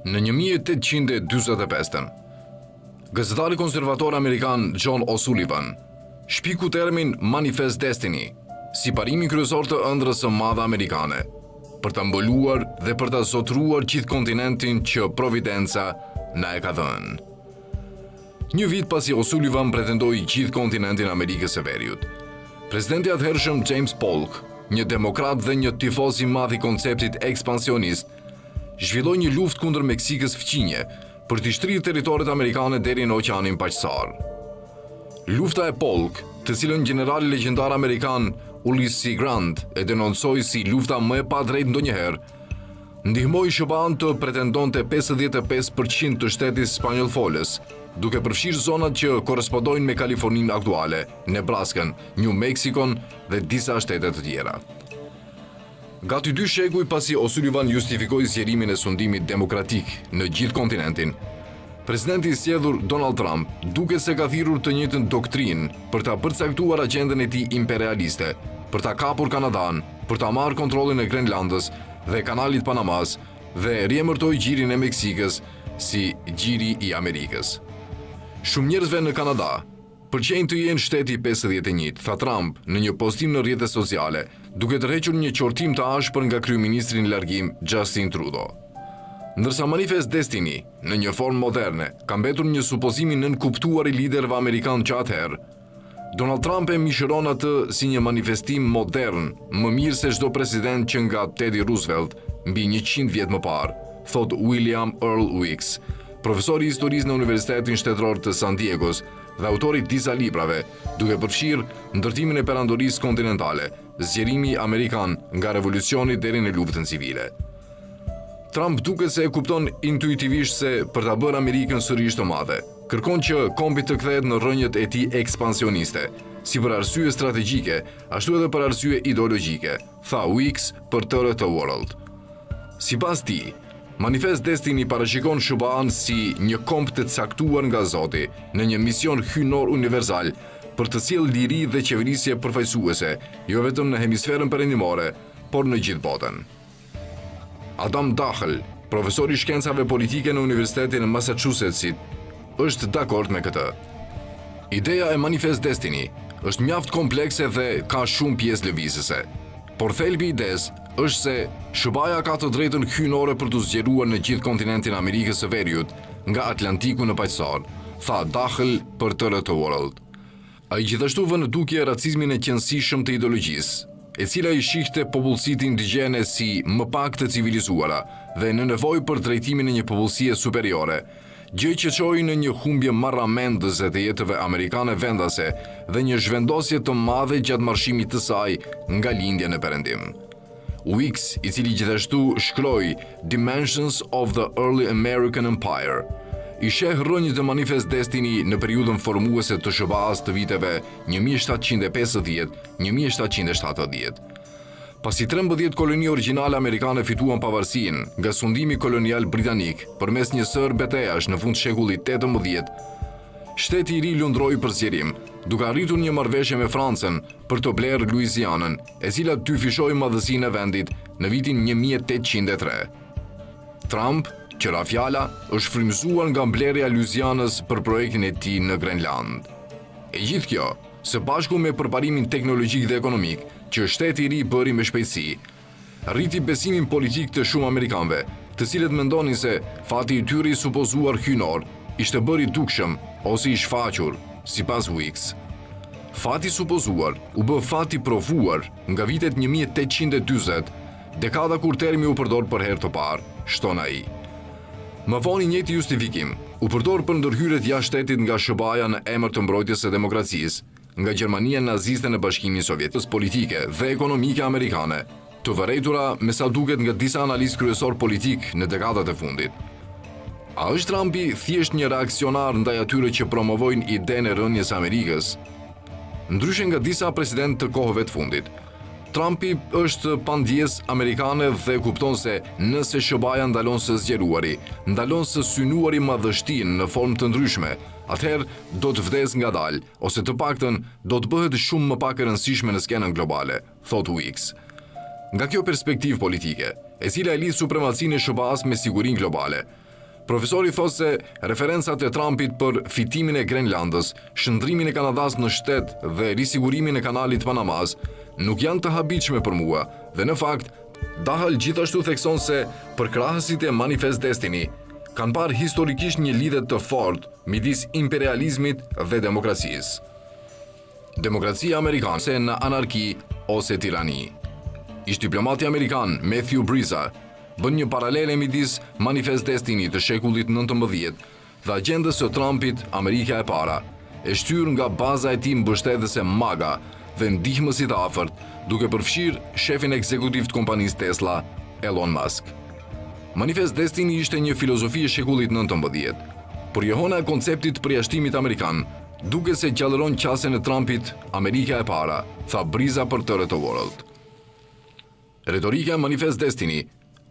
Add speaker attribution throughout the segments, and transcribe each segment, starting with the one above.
Speaker 1: Në 1845, gazetari konservator amerikan John O'Sullivan shpiku termin Manifest Destiny si parimin kryesor të ëndrrës së madhe amerikane, për ta mbuluar dhe për ta zotruar gjithë kontinentin që Providenca na e ka dhënë. Një vit pasi O'Sullivan pretendoi gjithë kontinentin Amerikës së Veriut, presidenti i atëhershëm James Polk, një demokrat dhe një tifoz i madh i konceptit ekspansionist, zhvilloi një luftë kundër Meksikës fqinje për të shtrirë territoret amerikane deri në Oqeanin Paqësar. Lufta e Polk, të cilën generali legjendar amerikan Ulysses S. Grant e denoncoi si lufta më e padrejtë ndonjëherë, ndihmoi SBA-n të pretendonte 55% të shtetit spanjollfolës, duke përfshirë zonat që korrespondojnë me Kaliforninë aktuale, Nebraskën, New Mexikon dhe disa shtete të tjera. Gati 2 shekuj pasi O'Sullivan justifikoi zgjerimin e sundimit demokratik në gjithë kontinentin, presidenti i sjedhur Donald Trump duket se ka thirrur të njëjtën doktrinë për ta përcaktuar agjendën e tij imperialiste, për ta kapur Kanadan, për ta marrë kontrollin e Grenlandës dhe kanalit Panamas dhe riemërtoi gjirin e Meksikës si gjiri i Amerikës. Shumë njerëzve në Kanada pëlqejnë të jenë shteti 51, tha Trump në një postim në rrjetet sociale, duke tërhequr një qortim të ashpër nga kryeministri në largim Justin Trudeau. Ndërsa Manifest Destiny, në një formë moderne, ka mbetur një supozim i nënkuptuar i liderëve amerikanë që atëherë, Donald Trump e mishëron atë si një manifestim modern, më mirë se çdo president që nga Teddy Roosevelt mbi 100 vjet më parë, thot William Earl Weeks, profesor i historisë në Universitetin Shtetëror të San Diegos dhe autori disa librave, duke përfshirë ndërtimin e perandorisë kontinentale, zgjerimi amerikan nga revolucioni deri në luftën civile. Trump duket se e kupton intuitivisht se për ta bërë Amerikën sërish të madhe, kërkon që kombi të kthehet në rrënjët e tij ekspansioniste, si për arsye strategjike, ashtu edhe për arsye ideologjike, tha Weeks për Tëre të World. Sipas tij, Manifest Destiny parashikon SBA-n si një komb të caktuar nga Zoti në një mision hyjnor universal për të sjellë liri dhe qeverisje përfaqësuese, jo vetëm në hemisferën perëndimore, por në gjithë botën. Adam Dahl, profesor i shkencave politike në Universitetin e Massachusettsit, është dakord me këtë. Ideja e Manifest Destiny është mjaft komplekse dhe ka shumë pjesë lëvizëse, por thelbi i idesë është se SBA-ja ka të drejtën hyjnore për të zgjeruar në gjithë kontinentin Amerikës së Veriut nga Atlantiku në Paqësor, tha Dahl për Tëre të World. Ai gjithashtu vë në dukje racizmin e qëndësishëm të ideologjisë, e cila i shihte popullsitë indigjene si më pak të civilizuara dhe në nevojë për drejtimin e një popullsie superiore, gjë që çoi në një humbje marramendëse të jetëve amerikane vendase dhe një zhvendosje të madhe gjatë marshimit të saj nga lindja në Perëndim. Weeks, i cili gjithashtu shkroi Dimensions of the Early American Empire, i sheh rrënjët e Manifest Destiny në periudhën formuese të SBA-s të viteve 1750-1770. Pasi 13 koloni origjinale amerikane fituan pavarësinë nga sundimi kolonial britanik përmes një sër betejash në fund shekullit 18, shteti i ri lundroi për zgjerim, duke arritur një marrëveshje me Francën për të blerë Luizianën, e cila dyfishoi madhësinë e vendit në vitin 1803. Trump, qëra fjala, është frymëzuar nga mbledhja e Luizianës për projektin e tij në Grenland. E gjithë kjo, së bashku me përparimin teknologjik dhe ekonomik që shteti i ri bëri me shpejtësi, rriti besimin politik të shumë amerikanëve, të cilët mendonin se fati i tyre i supozuar hyjnor ishte bërë i dukshëm ose i shfaqur, sipas Weeks. Fati supozuar u bë fati provuar nga vitet 1840, dekada kur termi u përdor për herë të parë, shton ai. Më vonë njëjti justifikim u përdor për ndërhyrjet jashtë shtetit nga SBA-ja në emër të mbrojtjes së demokracisë, nga Gjermania naziste në Bashkimin Sovjetik, politike dhe ekonomike amerikane, të vërejtura me sa duket nga disa analistë kryesor politik në dekadat e fundit. A është Trumpi thjesht një reaksionar ndaj atyre që promovojnë idenë e rënies së Amerikës? Ndryshe nga disa presidentë të kohëve të fundit, Trumpi është pandjes amerikane dhe kupton se nëse SBA-ja ndalon së zgjeruari, ndalon së synuari madhështinë në formë të ndryshme, atëherë do të vdes ngadalë, ose të paktën do të bëhet shumë më pak e rëndësishme në skenën globale, thot Weeks. Nga kjo perspektivë politike, e cila e lidh supremacinë e SBA-s me sigurinë globale, Profesori thosë se referencat e Trumpit për fitimin e Grenlandës, shndrimin e Kanadas në shtet dhe risigurimin e kanalit Panamas nuk janë të habitshme për mua dhe në fakt, Dahl gjithashtu thekson se përkrahësit e Manifest Destiny kanë parë historikisht një lidhje të fortë midis imperializmit dhe demokracisë. Demokracia amerikane ose në anarki ose tirani. Ish diplomati amerikan Matthew Briza bën një paralele midis Manifest Destiny të shekullit 19 dhe agjendës së Trumpit Amerika e para, e shtyr nga baza e tij mbështetëse MAGA dhe ndihmësit e afërt, duke përfshirë shefin ekzekutiv të kompanisë Tesla, Elon Musk. Manifest Destiny ishte një filozofi e shekullit 19, por jehona e konceptit përjashtimit amerikan, duke se gjallëron qasjen e Trumpit Amerika e para, tha Briza për Tëre të World. Retorika e Manifest Destiny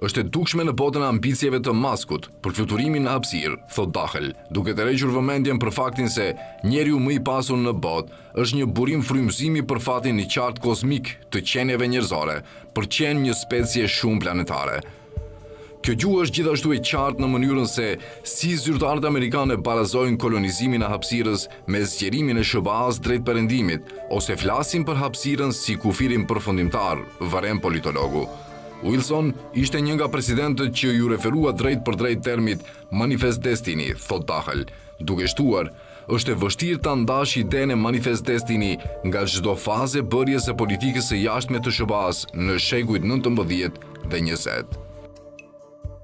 Speaker 1: është e dukshme në botën e ambicieve të Muskut për fluturimin në hapësirë, thot Dahl, duke tërhequr vëmendjen për faktin se njeriu më i pasur në botë është një burim frymëzimi për fatin i qartë kozmik të qenieve njerëzore, për qenë një specie shumë planetare. Kjo gjuhë është gjithashtu e qartë në mënyrën se si zyrtarët amerikanë barazojnë kolonizimin e hapësirës me zgjerimin e SBA-s drejt perëndimit, ose flasin për hapësirën si kufirin përfundimtar, varen politologu. Wilson ishte një nga presidentët që ju referua drejt për drejt termit Manifest Destiny, thot Dahl, duke shtuar, është e vështirë ta ndash idenë e Manifest Destiny nga çdo fazë bërjes së politikës së jashtme të SBA-s në shekujt 19 dhe 20.